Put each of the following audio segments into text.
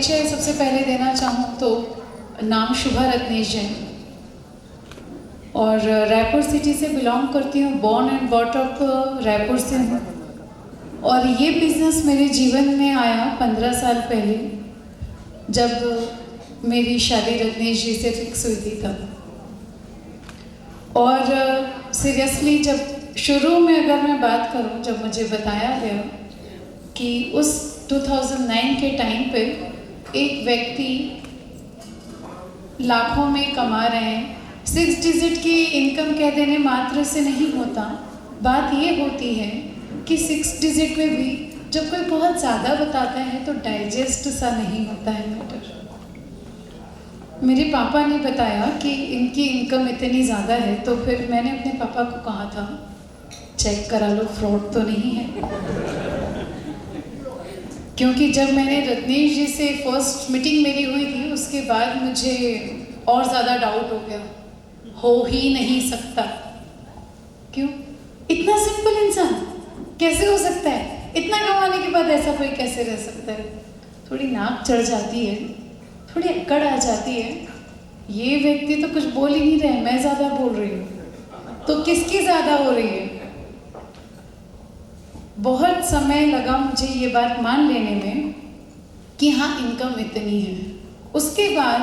परिचय सबसे पहले देना चाहूँ तो नाम शुभा रत्नेश जैन और रायपुर सिटी से बिलोंग करती हूँ। Born and bought up Raipur से हूँ और ये बिज़नेस मेरे जीवन में आया 15 साल पहले, जब मेरी शादी रत्नेश जी से फिक्स हुई थी तब। और सीरियसली जब शुरू में अगर मैं बात करूँ, जब मुझे बताया गया कि उस 2009 के टाइम पे एक व्यक्ति लाखों में कमा रहे हैं, 6 डिजिट की इनकम कह देने मात्र से नहीं होता। बात ये होती है कि 6 डिजिट में भी जब कोई बहुत ज़्यादा बताता है तो डाइजेस्ट सा नहीं होता है मैटर। मेरे पापा ने बताया कि इनकी इनकम इतनी ज़्यादा है, तो फिर मैंने अपने पापा को कहा था चेक करा लो, फ्रॉड तो नहीं है। क्योंकि जब मैंने रत्नेश जी से फर्स्ट मीटिंग मेरी हुई थी, उसके बाद मुझे और ज़्यादा डाउट हो गया, हो ही नहीं सकता। क्यों? इतना सिंपल इंसान कैसे हो सकता है? इतना कमाने के बाद ऐसा कोई कैसे रह सकता है? थोड़ी नाक चढ़ जाती है, थोड़ी अक्कड़ आ जाती है। ये व्यक्ति तो कुछ बोल ही नहीं रहे, मैं ज़्यादा बोल रही हूँ, तो किसकी ज़्यादा हो रही है? बहुत समय लगा मुझे ये बात मान लेने में कि हाँ इनकम इतनी है। उसके बाद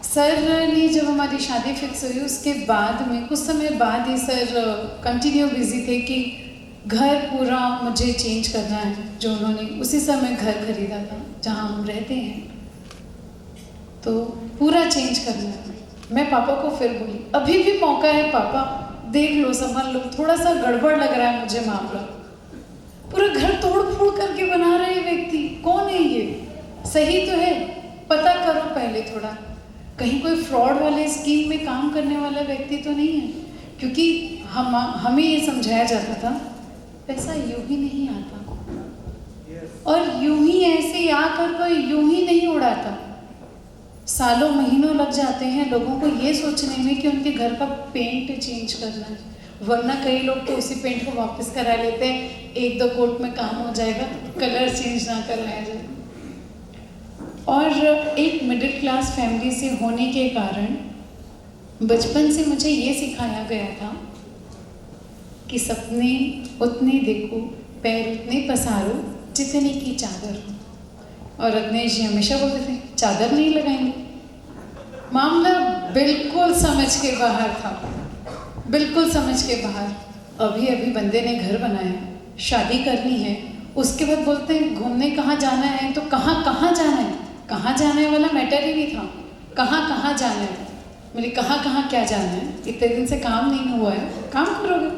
सर ने जब हमारी शादी फिक्स हुई, उसके बाद में कुछ समय बाद ही सर कंटिन्यू बिजी थे कि घर पूरा मुझे चेंज करना है। जो उन्होंने उसी समय घर खरीदा था जहाँ हम रहते हैं, तो पूरा चेंज करना है। मैं पापा को फिर बोली, अभी भी मौका है पापा, देख लो, समझ लो, थोड़ा सा गड़बड़ लग रहा है मुझे मामला। पूरा घर तोड़ फोड़ करके बना रहे व्यक्ति, कौन है ये? सही तो है, पता करो पहले थोड़ा, कहीं कोई फ्रॉड वाले स्कीम में काम करने वाला व्यक्ति तो नहीं है। क्योंकि हमें ये समझाया जाता था पैसा यूं ही नहीं आता और यूं ही ऐसे आकर कोई यूं ही नहीं उड़ाता। सालों महीनों लग जाते हैं लोगों को ये सोचने में कि उनके घर का पेंट चेंज करना है, वरना कई लोग तो उसी पेंट को वापस करा लेते हैं, 1-2 कोट में काम हो जाएगा, कलर चेंज ना करवाया जाए। और एक मिडिल क्लास फैमिली से होने के कारण बचपन से मुझे ये सिखाया गया था कि सपने उतने देखो, पैर उतने पसारो जितने की चादर हो। और रत्नेश जी हमेशा बोलते थे चादर नहीं लगाएंगे। मामला बिल्कुल समझ के बाहर था, बिल्कुल समझ के बाहर। अभी अभी बंदे ने घर बनाया, शादी करनी है, उसके बाद बोलते हैं घूमने कहाँ जाना है, तो कहाँ जाना है? कहाँ जाना है वाला मैटर ही नहीं था, कहाँ जाना है। मेरे कहाँ क्या जाना है? इतने दिन से काम नहीं हुआ है, काम करोगे।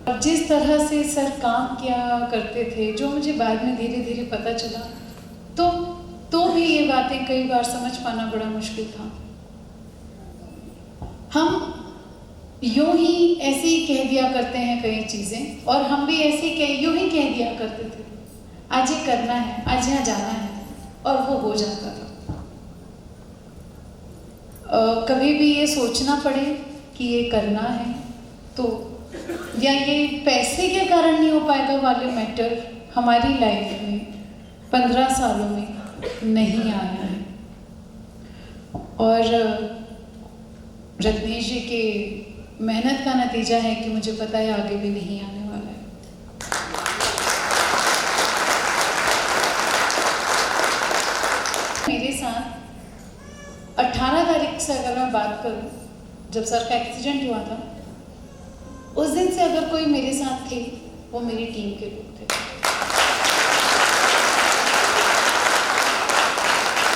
अब जिस तरह से सर काम किया करते थे, जो मुझे बाद में धीरे धीरे पता चला, तो भी ये बातें कई बार समझ पाना बड़ा मुश्किल था। हम यूं ही ऐसे ही कह दिया करते हैं कई चीज़ें, और हम भी ऐसे यूं ही कह दिया करते थे, आज ये करना है, आज यहाँ जाना है, और वो हो जाता था। कभी भी ये सोचना पड़े कि ये करना है तो, या ये पैसे के कारण नहीं हो पाएगा वाले मैटर हमारी लाइफ में 15 सालों में नहीं आया है। और रत्नेश जी के मेहनत का नतीजा है कि मुझे पता है आगे भी नहीं आने वाला है। मेरे साथ 18 तारीख से अगर मैं बात करूं, जब सर का एक्सीडेंट हुआ था, उस दिन से अगर कोई मेरे साथ थे, वो मेरी टीम के लोग थे।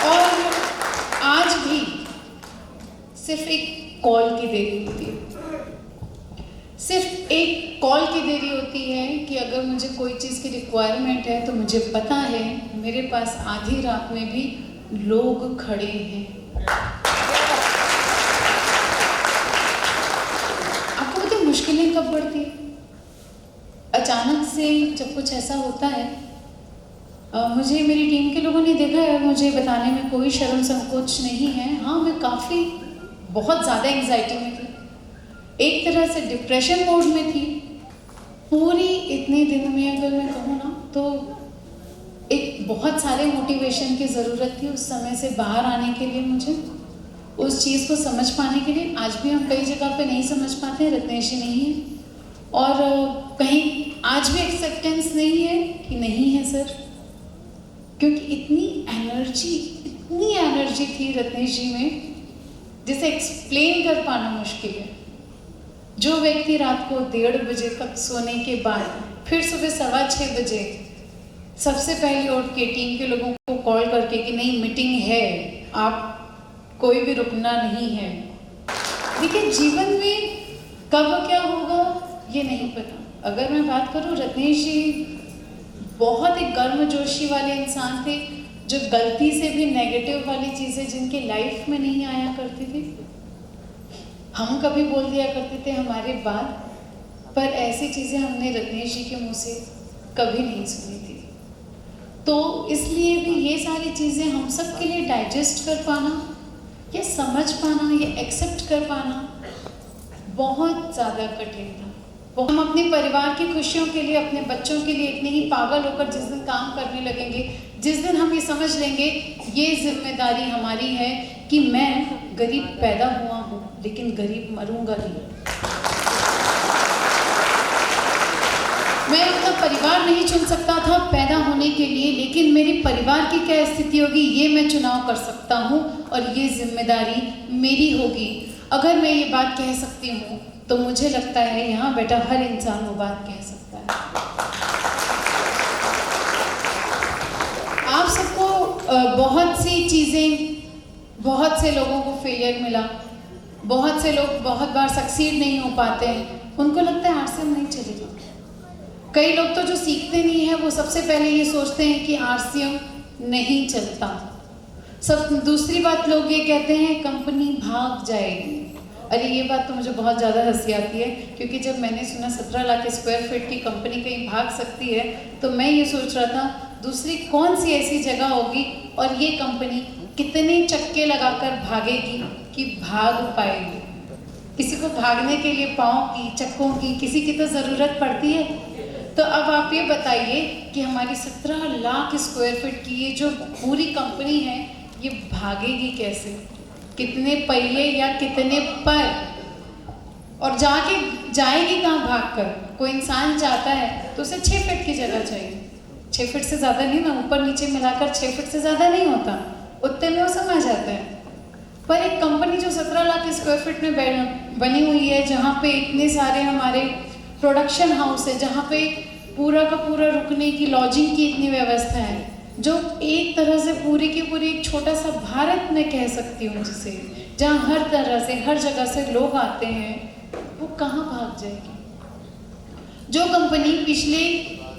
और आज भी सिर्फ एक कॉल की देरी होती है, सिर्फ एक कॉल की देरी होती है कि अगर मुझे कोई चीज़ की रिक्वायरमेंट है तो मुझे पता है मेरे पास आधी रात में भी लोग खड़े हैं। आपको पता है मुश्किलें कब बढ़ती है? अचानक से जब कुछ ऐसा होता है। मुझे मेरी टीम के लोगों ने देखा है, मुझे बताने में कोई शर्म संकोच नहीं है। हाँ, मैं काफ़ी बहुत ज़्यादा एंग्जाइटी में थी, एक तरह से डिप्रेशन मोड में थी। पूरी इतने दिन में अगर मैं कहूँ ना, तो एक बहुत सारे मोटिवेशन की ज़रूरत थी उस समय से बाहर आने के लिए, मुझे उस चीज़ को समझ पाने के लिए। आज भी हम कई जगह पे नहीं समझ पाते हैं, रत्नेश जी नहीं है, और कहीं आज भी एक्सेप्टेंस नहीं है कि नहीं है सर, क्योंकि इतनी एनर्जी थी रत्नेश जी में जिसे एक्सप्लेन कर पाना मुश्किल है। जो व्यक्ति रात को 1:30 बजे तक सोने के बाद फिर सुबह 6:15 बजे सबसे पहले उठ के टीम के लोगों को कॉल करके कि नहीं मीटिंग है, आप कोई भी रुकना नहीं है। देखिए जीवन में कब क्या होगा ये नहीं पता। अगर मैं बात करूं, रत्नेश जी बहुत एक गर्मजोशी वाले इंसान थे, जो गलती से भी नेगेटिव वाली चीज़ें जिनकी लाइफ में नहीं आया करती थी, हम कभी बोल दिया करते थे हमारे बाद, पर ऐसी चीज़ें हमने रत्नेश जी के मुंह से कभी नहीं सुनी थी। तो इसलिए भी ये सारी चीज़ें हम सब के लिए डाइजेस्ट कर पाना, ये समझ पाना, ये एक्सेप्ट कर पाना बहुत ज़्यादा कठिन था। हम अपने परिवार की खुशियों के लिए, अपने बच्चों के लिए इतने ही पागल होकर जिस दिन काम करने लगेंगे, जिस दिन हम ये समझ लेंगे ये जिम्मेदारी हमारी है कि मैं गरीब पैदा हुआ हूँ लेकिन गरीब मरूंगा नहीं। मैं अपना परिवार नहीं चुन सकता था पैदा होने के लिए, लेकिन मेरे परिवार की क्या स्थिति होगी ये मैं चुनाव कर सकता हूँ और ये जिम्मेदारी मेरी होगी। अगर मैं ये बात कह सकती हूँ तो मुझे लगता है यहाँ बैठा हर इंसान वो बात कह सकता है। आप सबको बहुत सी चीज़ें, बहुत से लोगों को फेलियर मिला, बहुत से लोग बहुत बार सक्सीड नहीं हो पाते हैं, उनको लगता है आरसीएम नहीं चलेगा। कई लोग तो जो सीखते नहीं है वो सबसे पहले ये सोचते हैं कि आरसीएम नहीं चलता। दूसरी बात लोग ये कहते हैं कंपनी भाग जाएगी। अरे ये बात तो मुझे बहुत ज़्यादा हंसी आती है, क्योंकि जब मैंने सुना 17 लाख स्क्वायर फीट की कंपनी कहीं भाग सकती है तो मैं ये सोच रहा था दूसरी कौन सी ऐसी जगह होगी और ये कंपनी कितने चक्के लगाकर भागेगी कि भाग पाएगी। किसी को भागने के लिए पाँव की, चक्कों की, किसी की तो ज़रूरत पड़ती है। तो अब आप ये बताइए कि हमारी 17 लाख स्क्वायर फीट की ये जो पूरी कंपनी है ये भागेगी कैसे, कितने पहिए या कितने पर, और जाएगी कहाँ भागकर। कोई इंसान जाता है तो उसे 6 फीट की जगह चाहिए, 6 फीट से ज़्यादा नहीं ना, ऊपर नीचे मिलाकर 6 फीट से ज़्यादा नहीं होता, उतने में वो समा जाता है। पर एक कंपनी जो 17 लाख स्क्वायर फीट में बनी हुई है, जहाँ पे इतने सारे हमारे प्रोडक्शन हाउस है, जहाँ पे पूरा का पूरा रुकने की, लॉजिंग की इतनी व्यवस्था है, जो एक तरह से पूरी की पूरी एक छोटा सा भारत में कह सकती हूँ जिसे, जहाँ हर तरह से हर जगह से लोग आते हैं, वो कहाँ भाग जाएगी। जो कंपनी पिछले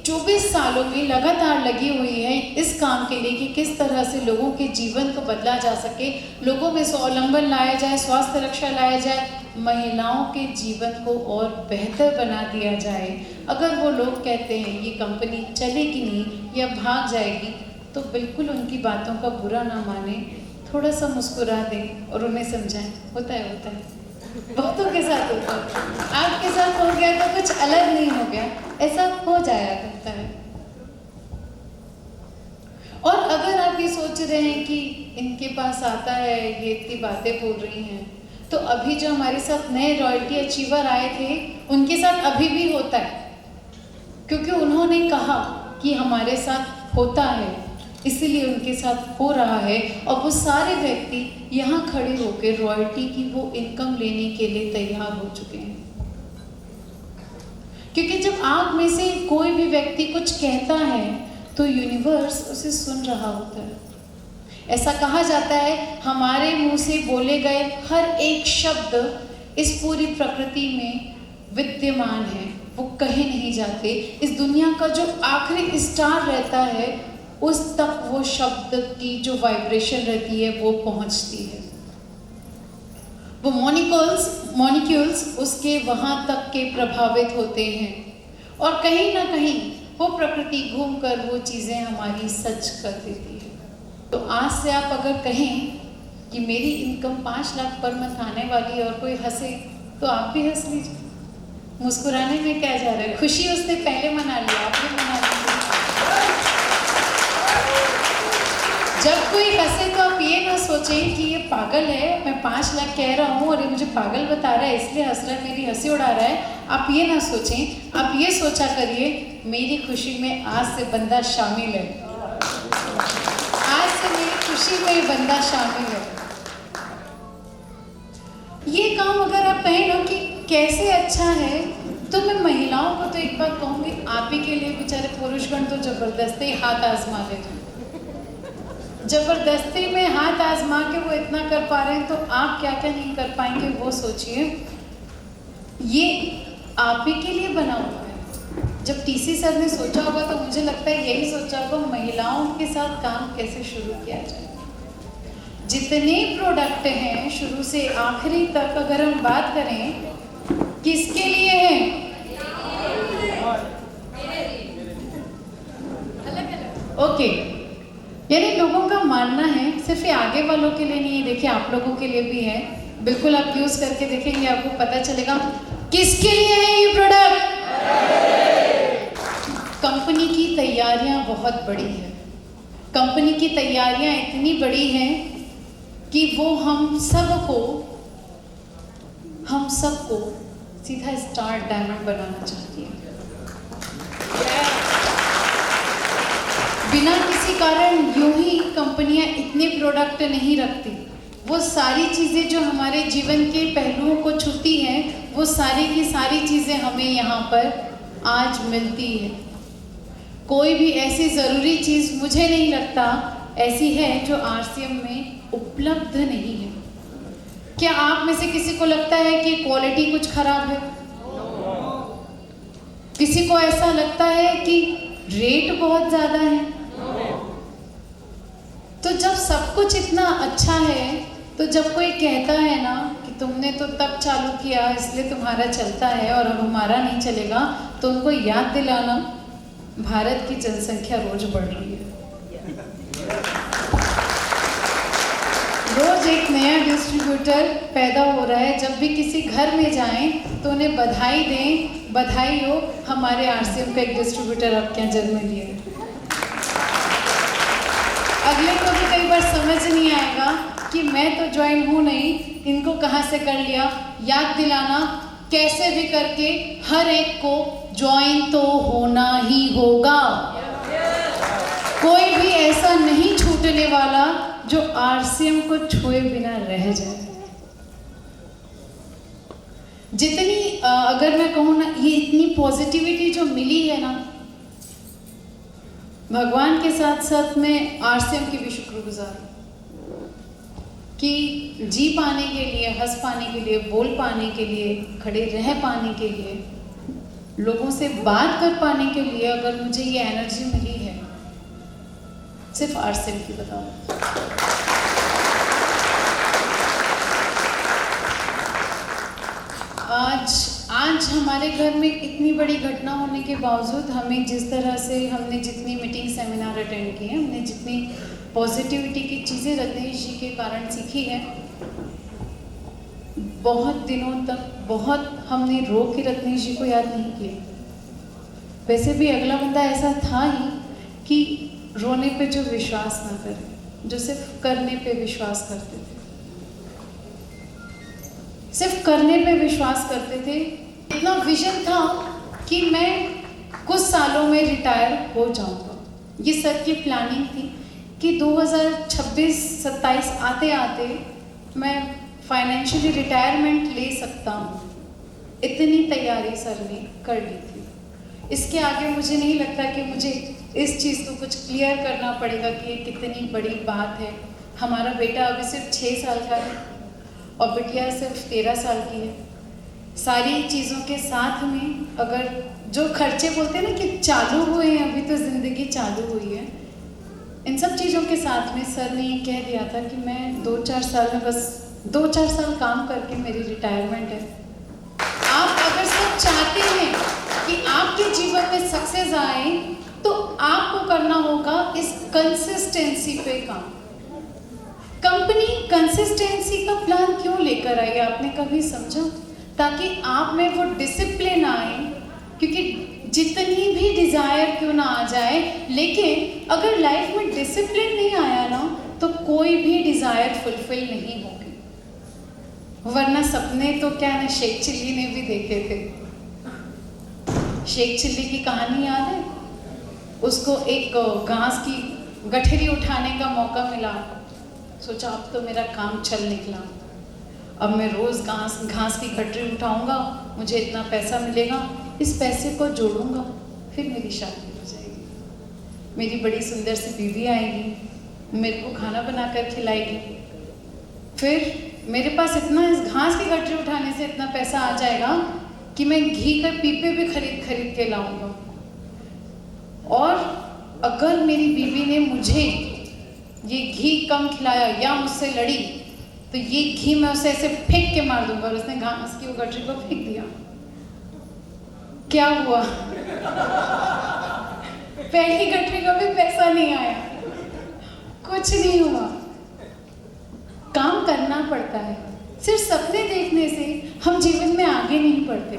24 सालों में लगातार लगी हुई है इस काम के लिए कि किस तरह से लोगों के जीवन को बदला जा सके, लोगों में स्वावलंबन लाया जाए, स्वास्थ्य रक्षा लाया जाए, महिलाओं के जीवन को और बेहतर बना दिया जाए, अगर वो लोग कहते हैं ये कंपनी चलेगी नहीं या भाग जाएगी, तो बिल्कुल उनकी बातों का बुरा ना माने, थोड़ा सा मुस्कुरा दें और उन्हें समझाएं होता है, बहुतों के साथ होता है, आपके साथ हो गया तो कुछ अलग नहीं हो गया, ऐसा हो जाया करता है। और अगर आप ये सोच रहे हैं कि इनके पास आता है, ये इतनी बातें बोल रही हैं, तो अभी जो हमारे साथ नए रॉयल्टी अचीवर आए थे उनके साथ अभी भी होता है, क्योंकि उन्होंने कहा कि हमारे साथ होता है, इसीलिए उनके साथ हो रहा है। और वो सारे व्यक्ति यहाँ खड़े होकर रॉयल्टी की वो इनकम लेने के लिए तैयार हो चुके हैं, क्योंकि जब आप में से कोई भी व्यक्ति कुछ कहता है तो यूनिवर्स उसे सुन रहा होता है। ऐसा कहा जाता है हमारे मुंह से बोले गए हर एक शब्द इस पूरी प्रकृति में विद्यमान है, वो कहीं नहीं जाते। इस दुनिया का जो आखिरी स्टार रहता है उस तक वो शब्द की जो वाइब्रेशन रहती है वो पहुंचती है, वो मॉलिक्यूल्स उसके वहां तक के प्रभावित होते हैं, और कहीं ना कहीं वो प्रकृति घूमकर वो चीज़ें हमारी सच कर देती है। तो आज से आप अगर कहें कि मेरी इनकम 5 लाख पर मंथ आने वाली है और कोई हंसे तो आप भी हंस लीजिए, मुस्कुराने में क्या जा रहा है, खुशी उसने पहले मना लिया, आप भी मना लीजिए। जब कोई हंसे तो आप ये ना सोचें कि ये पागल है, मैं 5 लाख कह रहा हूँ और ये मुझे पागल बता रहा है इसलिए हंस रहा है, मेरी हंसी उड़ा रहा है। आप ये ना सोचें, आप ये सोचा करिए मेरी खुशी में आज से बंदा शामिल है, आज से मेरी खुशी में ये बंदा शामिल है। ये काम अगर आप कहें ना कि कैसे अच्छा है, तो मैं महिलाओं को तो एक बात कहूँगी, आप ही के लिए बेचारे पुरुषगण तो जबरदस्ती हाथ आजमा लेते हैं, जबरदस्ती में हाथ आजमा के वो इतना कर पा रहे हैं, तो आप क्या क्या नहीं कर पाएंगे वो सोचिए। ये आप ही के लिए बना हुआ है। जब टीसी सर ने सोचा होगा तो मुझे लगता है यही सोचा होगा महिलाओं के साथ काम कैसे शुरू किया जाए। जितने प्रोडक्ट हैं शुरू से आखिरी तक अगर हम बात करें किसके लिए है, ओके, यानी लोगों का मानना है सिर्फ ये आगे वालों के लिए नहीं है, देखिए आप लोगों के लिए भी है। बिल्कुल आप यूज करके देखेंगे आपको पता चलेगा किसके लिए है ये प्रोडक्ट। कंपनी की तैयारियां बहुत बड़ी है, कंपनी की तैयारियां इतनी बड़ी हैं कि वो हम सबको सीधा स्टार डायमंड बनाना चाहती है। बिना किसी कारण यूं ही कंपनियां इतने प्रोडक्ट नहीं रखती। वो सारी चीज़ें जो हमारे जीवन के पहलुओं को छूती हैं, वो सारी की सारी चीज़ें हमें यहाँ पर आज मिलती है। कोई भी ऐसी ज़रूरी चीज़ मुझे नहीं लगता ऐसी है जो आरसीएम में उपलब्ध नहीं है। क्या आप में से किसी को लगता है कि क्वालिटी कुछ खराब है? किसी को ऐसा लगता है कि रेट बहुत ज़्यादा है? तो जब सब कुछ इतना अच्छा है, तो जब कोई कहता है ना कि तुमने तो तब चालू किया इसलिए तुम्हारा चलता है और अब हमारा नहीं चलेगा, तो उनको याद दिलाना भारत की जनसंख्या रोज बढ़ रही है। रोज एक नया डिस्ट्रीब्यूटर पैदा हो रहा है। जब भी किसी घर में जाएं तो उन्हें बधाई दें, बधाई हो हमारे आरसीएम का एक डिस्ट्रीब्यूटर आपके यहाँ जन्म लिया। अगले को भी कई बार समझ नहीं आएगा कि मैं तो ज्वाइन हूँ नहीं, इनको कहाँ से कर लिया। याद दिलाना कैसे भी करके हर एक को ज्वाइन तो होना ही होगा। कोई भी ऐसा नहीं छूटने वाला जो आरसीएम को छुए बिना रह जाए। जितनी अगर मैं कहूँ ना, ये इतनी पॉजिटिविटी जो मिली है ना, भगवान के साथ साथ मैं आरसीएम की भी शुक्रगुजार हूँ कि जी पाने के लिए, हंस पाने के लिए, बोल पाने के लिए, खड़े रह पाने के लिए, लोगों से बात कर पाने के लिए अगर मुझे ये एनर्जी मिली है, सिर्फ आरसीएम की बताऊँ। आज हमारे घर में इतनी बड़ी घटना होने के बावजूद हमें जिस तरह से हमने जितनी मीटिंग सेमिनार अटेंड किए, हमने जितनी पॉजिटिविटी की चीज़ें रत्नेश जी के कारण सीखी है, बहुत दिनों तक बहुत हमने रो के रत्नेश जी को याद नहीं किया। वैसे भी अगला बंदा ऐसा था ही कि रोने पे जो विश्वास ना करे, जो सिर्फ करने पे विश्वास करते थे, सिर्फ करने पे विश्वास करते थे। इतना विजन था कि मैं कुछ सालों में रिटायर हो जाऊंगा। ये सर की प्लानिंग थी कि 2026-27 आते आते मैं फाइनेंशियली रिटायरमेंट ले सकता हूँ। इतनी तैयारी सर ने कर ली थी। इसके आगे मुझे नहीं लगता कि मुझे इस चीज़ को कुछ क्लियर करना पड़ेगा कि ये कितनी बड़ी बात है। हमारा बेटा अभी सिर्फ 6 साल का है और बिटिया सिर्फ 13 साल की है। सारी चीज़ों के साथ में अगर जो खर्चे बोलते हैं ना कि चालू हुए हैं, अभी तो ज़िंदगी चालू हुई है, इन सब चीज़ों के साथ में सर ने ये कह दिया था कि मैं 2-4 साल में, बस 2-4 साल काम करके मेरी रिटायरमेंट है। आप अगर सब चाहते हैं कि आपके जीवन में सक्सेस आए, तो आपको करना होगा इस कंसिस्टेंसी पे काम। कंपनी कंसिस्टेंसी का प्लान क्यों लेकर आई, आपने कभी समझा? ताकि आप में वो डिसिप्लिन आए, क्योंकि जितनी भी डिज़ायर क्यों ना आ जाए, लेकिन अगर लाइफ में डिसिप्लिन नहीं आया ना तो कोई भी डिज़ायर फुलफिल नहीं होगी। वरना सपने तो क्या है, शेख चिल्ली ने भी देखे थे। शेख चिल्ली की कहानी याद है? उसको एक घास की गठरी उठाने का मौका मिला। सोचा अब तो मेरा काम चल निकला, अब मैं रोज़ घास की गठरी उठाऊंगा, मुझे इतना पैसा मिलेगा, इस पैसे को जोड़ूंगा, फिर मेरी शादी हो जाएगी, मेरी बड़ी सुंदर सी बीवी आएगी, मेरे को खाना बनाकर खिलाएगी, फिर मेरे पास इतना इस घास की गठरी उठाने से इतना पैसा आ जाएगा कि मैं घी का पीपे भी खरीद के लाऊंगा। और अगर मेरी बीवी ने मुझे ये घी कम खिलाया या मुझसे लड़ी तो ये घी मैं उसे ऐसे फेंक के मार दूंगा। और उसने घास की वो गठरी को फेंक दिया। क्या हुआ? पहली गठरी का भी पैसा नहीं आया, कुछ नहीं हुआ। काम करना पड़ता है। सिर्फ सपने देखने से हम जीवन में आगे नहीं बढ़ते।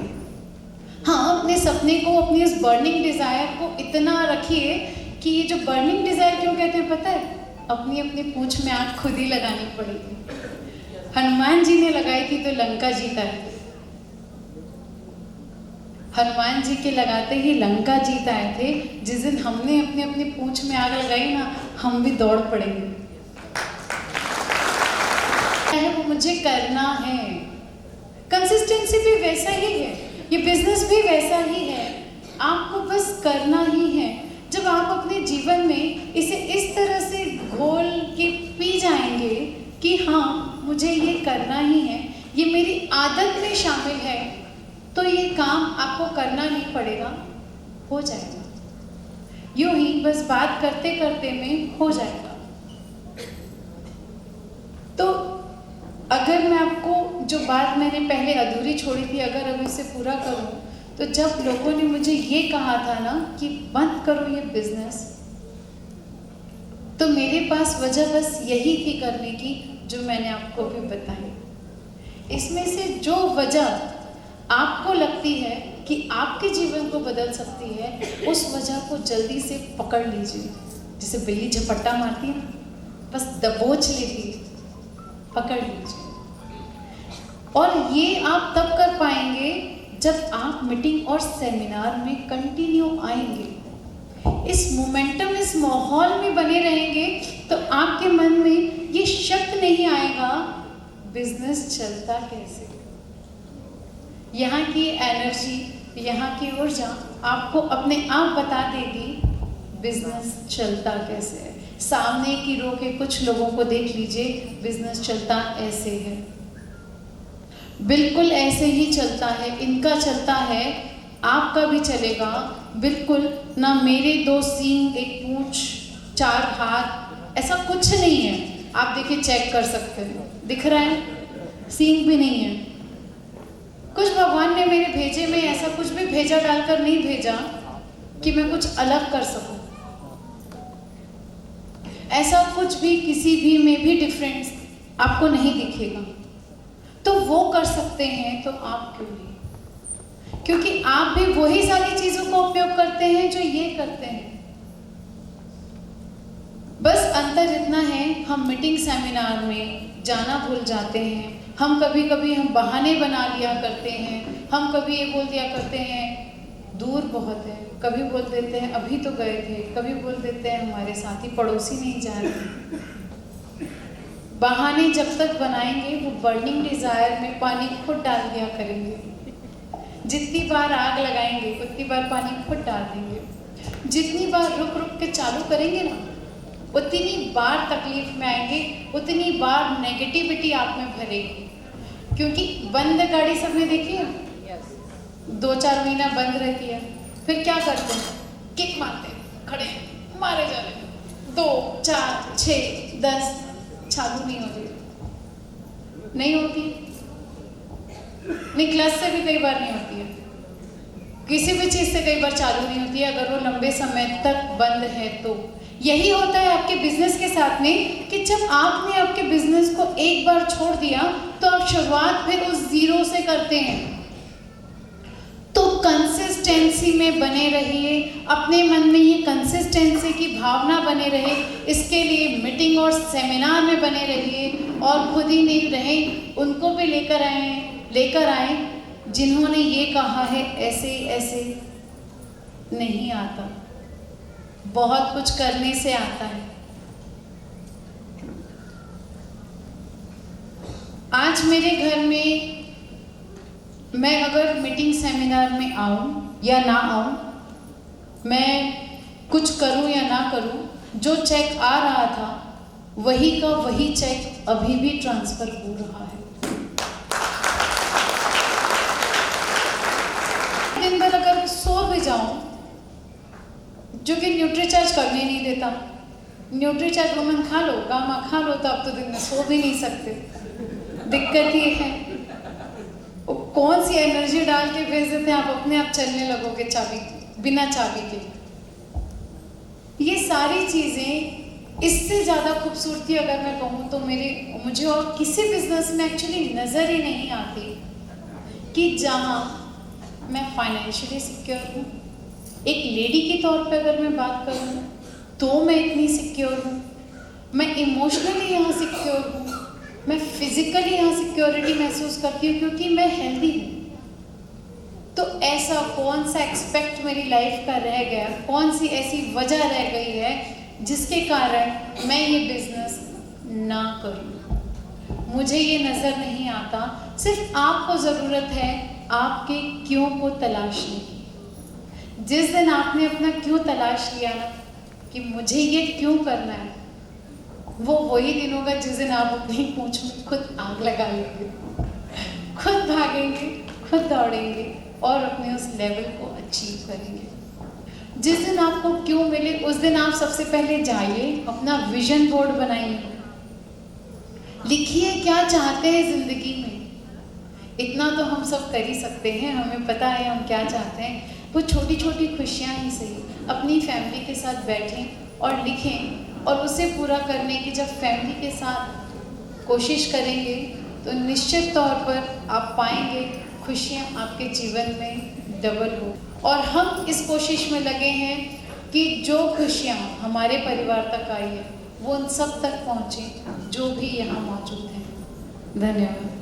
हाँ, अपने सपने को, अपनी इस बर्निंग डिजायर को इतना रखिए कि ये जो बर्निंग डिजायर क्यों कहते हैं पता है? अपनी अपनी पूंछ में आग खुद ही लगानी पड़ेगी। हनुमान जी ने लगाई थी तो लंका जीता है। हनुमान जी के लगाते ही लंका जीत आए थे। जिस दिन हमने अपनी अपनी पूंछ में आग लगाई ना, हम भी दौड़ पड़ेंगे। वो मुझे करना है। कंसिस्टेंसी भी वैसा ही है, ये बिजनेस भी वैसा ही है। आपको बस करना ही है। जब आप अपने जीवन में इसे इस तरह से घोल के पी जाएंगे कि हाँ मुझे ये करना ही है, ये मेरी आदत में शामिल है, तो ये काम आपको करना नहीं पड़ेगा, हो जाएगा। यूं ही बस बात करते करते में हो जाएगा। तो अगर मैं आपको जो बात मैंने पहले अधूरी छोड़ी थी, अगर अब इसे पूरा करूं, तो जब लोगों ने मुझे ये कहा था ना कि बंद करो ये बिजनेस, तो मेरे पास वजह बस यही थी करने की जो मैंने आपको भी बताई। इसमें से जो वजह आपको लगती है कि आपके जीवन को बदल सकती है, उस वजह को जल्दी से पकड़ लीजिए। जैसे बिल्ली झपट्टा मारती है, बस दबोच लेती है, पकड़ लीजिए। और ये आप तब कर पाएंगे जब आप मीटिंग और सेमिनार में कंटिन्यू आएंगे, इस मोमेंटम, इस माहौल में बने रहेंगे, तो आपके मन में ये शक नहीं आएगा बिजनेस चलता कैसे। यहाँ की एनर्जी, यहाँ की ऊर्जा आपको अपने आप बता देगी बिजनेस चलता कैसे है। सामने की रो के कुछ लोगों को देख लीजिए, बिजनेस चलता ऐसे है, बिल्कुल ऐसे ही चलता है। इनका चलता है, आपका भी चलेगा बिल्कुल। ना मेरे दो सींग, एक पूंछ, चार हाथ, ऐसा कुछ नहीं है। आप देखिए, चेक कर सकते हैं, दिख रहा है, सींग भी नहीं है। कुछ भगवान ने मेरे भेजे में ऐसा कुछ भी भेजा डालकर नहीं भेजा कि मैं कुछ अलग कर सकूं। ऐसा कुछ भी किसी भी में भी डिफरेंस आपको नहीं दिखेगा। तो वो कर सकते हैं तो आप क्यों नहीं? क्योंकि आप भी वही सारी चीजों का उपयोग करते हैं जो ये करते हैं। बस अंतर इतना है, हम मीटिंग सेमिनार में जाना भूल जाते हैं। हम कभी कभी हम बहाने बना लिया करते हैं। हम कभी ये बोल दिया करते हैं दूर बहुत है, कभी बोल देते हैं अभी तो गए थे, कभी बोल देते हैं हमारे साथी पड़ोसी नहीं जा रहे। बहाने जब तक बनाएंगे, वो बर्निंग डिजायर में पानी खुद डाल दिया करेंगे। जितनी बार आग लगाएंगे उतनी बार पानी खुद डाल देंगे। जितनी बार रुक रुक के चालू करेंगे ना, उतनी बार तकलीफ में आएंगे, उतनी बार नेगेटिविटी आप में भरेगी। क्योंकि बंद गाड़ी सबने देखी है, 2-4 महीना बंद रहती है, फिर क्या करते हैं, किक मारते हैं, खड़े मारे जा रहे, 2, 4, 6, 10 चालू नहीं होती, नहीं होती। नहीं, क्लच से भी कई बार नहीं होती है, किसी भी चीज़ से कई बार चालू नहीं होती है अगर वो लंबे समय तक बंद है। तो यही होता है आपके बिजनेस के साथ में कि जब आपने आपके बिजनेस को एक बार छोड़ दिया तो आप शुरुआत फिर उस जीरो से करते हैं। तो कंसिस्टेंसी में बने रहिए, अपने मन में ये कंसिस्टेंसी की भावना बने रहे, इसके लिए मीटिंग और सेमिनार में बने रहिए और खुद ही नहीं रहे, उनको भी लेकर आए जिन्होंने ये कहा है ऐसे ऐसे नहीं आता, बहुत कुछ करने से आता है। आज मेरे घर में मैं अगर मीटिंग सेमिनार में आऊं या ना आऊं, मैं कुछ करूं या ना करूं, जो चेक आ रहा था वही का वही चेक अभी भी ट्रांसफर हो रहा है। दिन भर अगर सो भी जाऊं, जो कि न्यूट्रीचार्ज करने नहीं देता, न्यूट्रीचार्ज वुमन खा लो, गामा खा लो, तो आप तो दिन में सो भी नहीं सकते। दिक्कत ये है, कौन सी एनर्जी डाल के भेज देते हैं, आप अपने आप चलने लगोगे बिना चाबी के। ये सारी चीज़ें, इससे ज़्यादा खूबसूरती अगर मैं कहूँ तो मुझे और किसी बिजनेस में एक्चुअली नज़र ही नहीं आती कि जहाँ मैं फाइनेंशियली सिक्योर हूँ। एक लेडी के तौर पे अगर मैं बात करूँ तो मैं इतनी सिक्योर हूँ, मैं इमोशनली यहाँ सिक्योर हूँ, मैं फिजिकली यहाँ सिक्योरिटी महसूस करती हूँ क्योंकि मैं हेल्दी हूँ। तो ऐसा कौन सा एक्सपेक्ट मेरी लाइफ का रह गया, कौन सी ऐसी वजह रह गई है जिसके कारण मैं ये बिजनेस ना करूँ? मुझे ये नज़र नहीं आता। सिर्फ आपको ज़रूरत है आपके क्यों को तलाशने की। जिस दिन आपने अपना क्यों तलाश लिया ना कि मुझे ये क्यों करना है, वो वही दिन होगा जिस दिन आप अपनी पूंछ में खुद आग लगा लेंगे, खुद भागेंगे, खुद दौड़ेंगे और अपने उस लेवल को अचीव करेंगे। जिस दिन आपको क्यों मिले उस दिन आप सबसे पहले जाइए, अपना विजन बोर्ड बनाइए, लिखिए क्या चाहते हैं ज़िंदगी में। इतना तो हम सब कर ही सकते हैं, हमें पता है हम क्या चाहते हैं। वो छोटी छोटी खुशियाँ ही सही, अपनी फैमिली के साथ बैठें और लिखें, और उसे पूरा करने की जब फैमिली के साथ कोशिश करेंगे तो निश्चित तौर पर आप पाएंगे खुशियाँ आपके जीवन में डबल हो। और हम इस कोशिश में लगे हैं कि जो खुशियाँ हमारे परिवार तक आई है वो उन सब तक पहुँचे जो भी यहाँ मौजूद हैं। धन्यवाद।